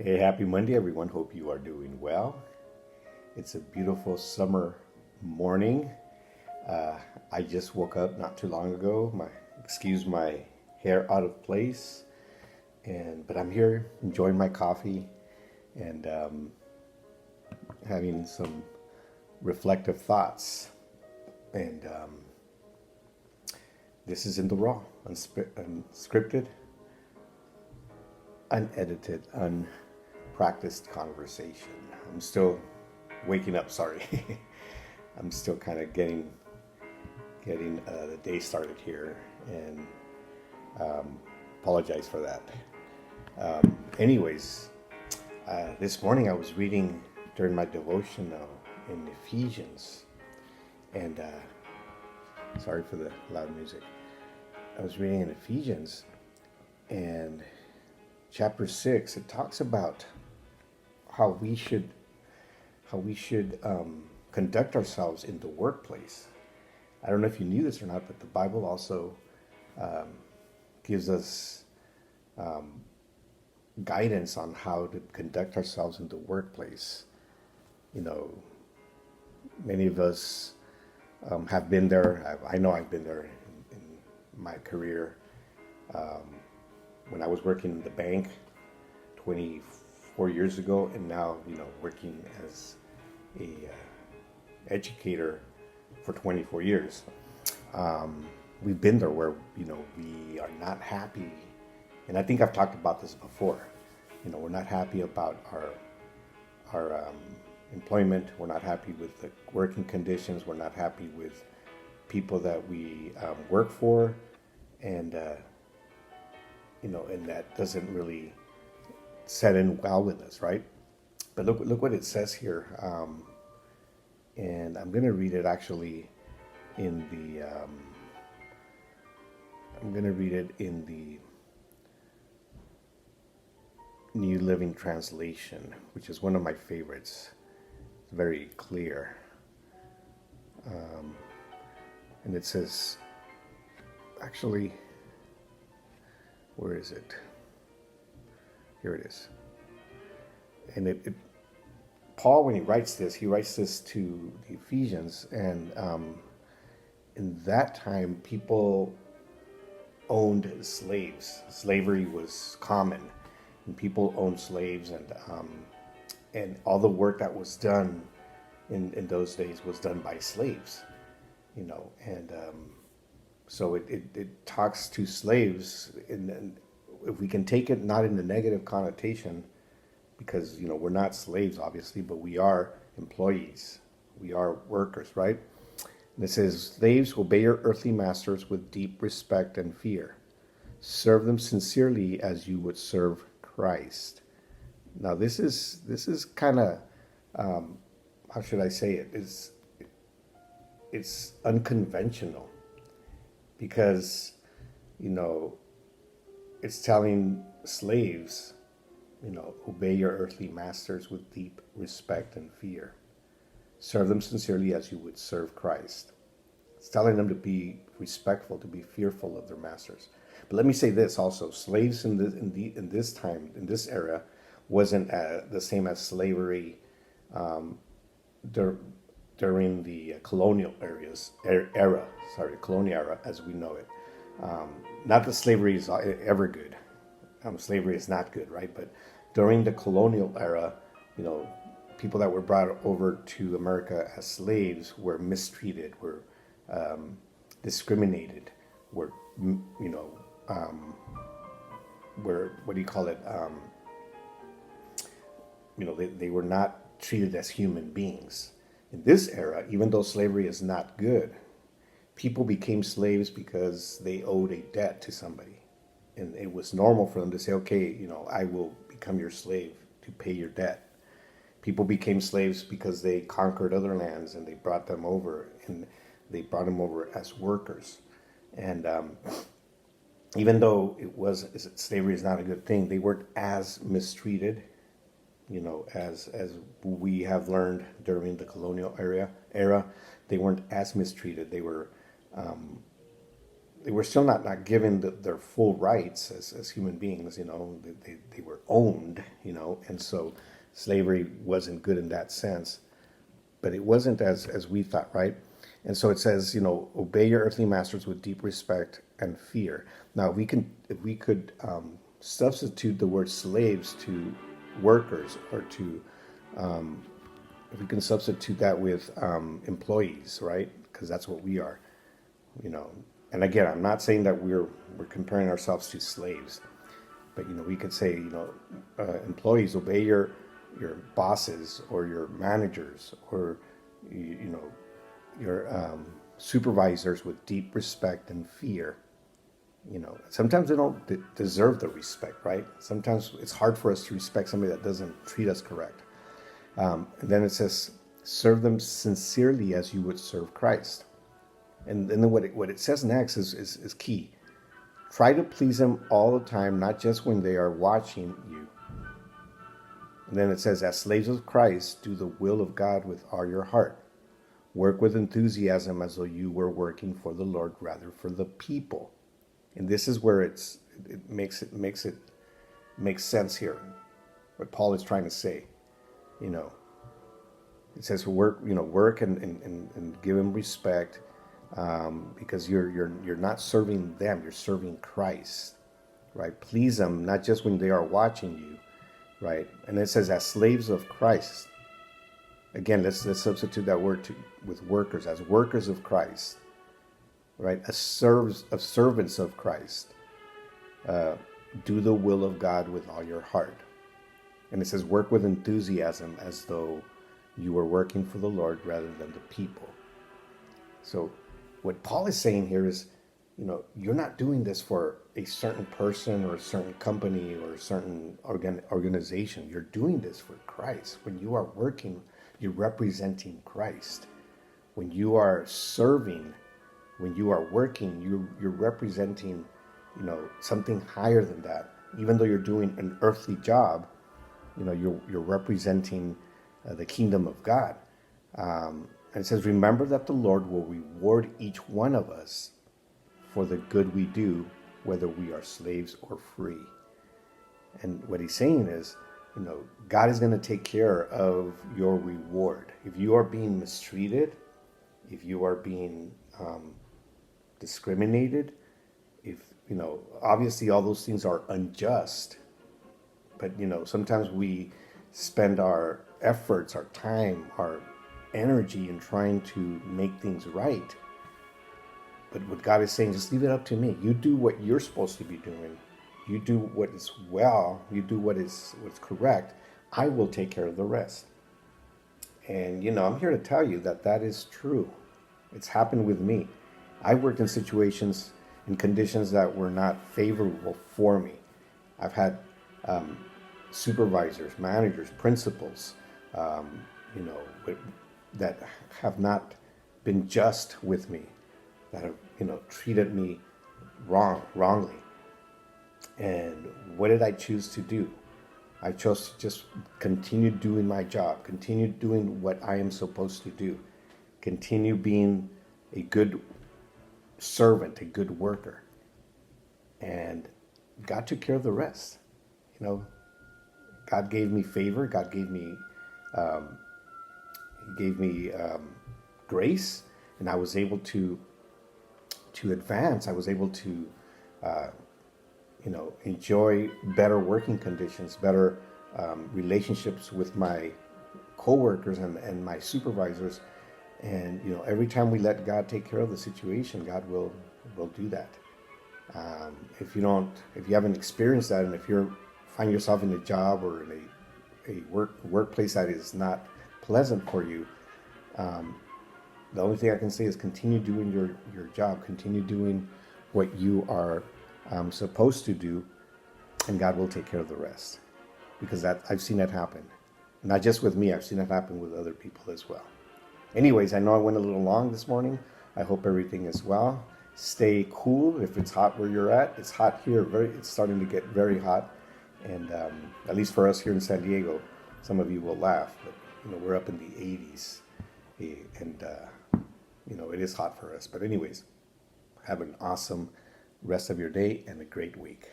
Hey, happy Monday, everyone. Hope you are doing well. It's a beautiful summer morning. Uh, I just woke up not too long ago. Excuse my hair out of place, but I'm here enjoying my coffee and having some reflective thoughts. And This is in the raw, unscripted, unedited, unpracticed conversation. I'm still waking up. Sorry, I'm still kind of getting the day started here, and apologize for that. Anyways, this morning I was reading during my devotional in Ephesians, and sorry for the loud music. I was reading in Ephesians, and chapter 6. It talks about how we should conduct ourselves in the workplace. I don't know if you knew this or not, but the Bible also gives us guidance on how to conduct ourselves in the workplace. You know, many of us have been there. I know I've been there in my career. When I was working in the bank 24 years ago, and now, working as a educator for 24 years. We've been there where, we are not happy. And I think I've talked about this before. We're not happy about our employment. We're not happy with the working conditions. We're not happy with people that we work for. And, and that doesn't really set in well with us, right? But look what it says here. And I'm going to read it actually in the, New Living Translation, which is one of my favorites. It's very clear. And it says, actually, where is it? Here it is. And Paul, when he writes this to the Ephesians, and in that time, people owned slaves. Slavery was common, and people owned slaves, and all the work that was done in those days was done by slaves, and so it talks to slaves, and if we can take it not in the negative connotation, because we're not slaves obviously, but we are employees, we are workers, right? And it says, slaves, obey your earthly masters with deep respect and fear. Serve them sincerely as you would serve Christ. Now this is kind of how should I say it? It's unconventional, because it's telling slaves, obey your earthly masters with deep respect and fear. Serve them sincerely as you would serve Christ. It's telling them to be respectful, to be fearful of their masters. But let me say this also: slaves in this time, in this era, wasn't the same as slavery during the colonial era as we know it. Not that slavery is ever good. Slavery is not good, right? But during the colonial era, people that were brought over to America as slaves were mistreated, were discriminated, were, were, what do you call it? They were not treated as human beings. In this era, even though slavery is not good, people became slaves because they owed a debt to somebody. And it was normal for them to say, okay, I will become your slave to pay your debt. People became slaves because they conquered other lands and they brought them over, and they brought them over as workers. And even though slavery is not a good thing, they weren't as mistreated, as we have learned during the colonial era. They weren't as mistreated. They were still not given their full rights as human beings. They were owned, and so slavery wasn't good in that sense, but it wasn't as we thought, right? And so it says, obey your earthly masters with deep respect and fear. Now, if we could substitute the word slaves to workers, or to if we can substitute that with employees, right? Because that's what we are, And again, I'm not saying that we're comparing ourselves to slaves, but we could say, employees, obey your bosses or your managers, or your supervisors with deep respect and fear. Sometimes they don't deserve the respect, right? Sometimes it's hard for us to respect somebody that doesn't treat us correct. And then it says, serve them sincerely as you would serve Christ. And then what it says next is key. Try to please them all the time, not just when they are watching you. And then it says, as slaves of Christ, do the will of God with all your heart. Work with enthusiasm as though you were working for the Lord rather for the people. And this is where it makes sense here. What Paul is trying to say, It says work and give them respect, because you're not serving them, you're serving Christ, right? Please them not just when they are watching you, right? And it says as slaves of Christ. Again, let's substitute that word with workers, as workers of Christ, right? As servants of Christ. Do the will of God with all your heart. And it says work with enthusiasm as though you were working for the Lord rather than the people. So what Paul is saying here is, you're not doing this for a certain person or a certain company or a certain organization. You're doing this for Christ. When you are working, you're representing Christ. When you are serving, when you are working, you're representing, something higher than that. Even though you're doing an earthly job, you're representing the kingdom of God. And it says, remember that the Lord will reward each one of us for the good we do, whether we are slaves or free. And what he's saying is, God is going to take care of your reward. If you are being mistreated, if you are being discriminated, if, obviously all those things are unjust. But, sometimes we spend our efforts, our time, our energy in trying to make things right. But what God is saying, just leave it up to me. You do what you're supposed to be doing. You do what is well. You do what's correct. I will take care of the rest. And, I'm here to tell you that is true. It's happened with me. I worked in situations, in conditions that were not favorable for me. I've had supervisors, managers, principals, that have not been just with me, that have, treated me wrongly. And what did I choose to do? I chose to just continue doing my job, continue doing what I am supposed to do, continue being a good servant, a good worker. And God took care of the rest. God gave me favor. God gave me, grace, and I was able to advance. I was able to, enjoy better working conditions, better relationships with my coworkers and my supervisors. And every time we let God take care of the situation, God will do that. If you haven't experienced that, and if you find yourself in a job or in a workplace that is not pleasant for you, the only thing I can say is continue doing your job, continue doing what you are supposed to do, and God will take care of the rest. Because I've seen that happen. Not just with me, I've seen it happen with other people as well. Anyways, I know I went a little long this morning. I hope everything is well. Stay cool. If it's hot where you're at, it's hot here. It's starting to get very hot. And at least for us here in San Diego, some of you will laugh, but we're up in the 80s. And it is hot for us. But anyways, have an awesome rest of your day and a great week.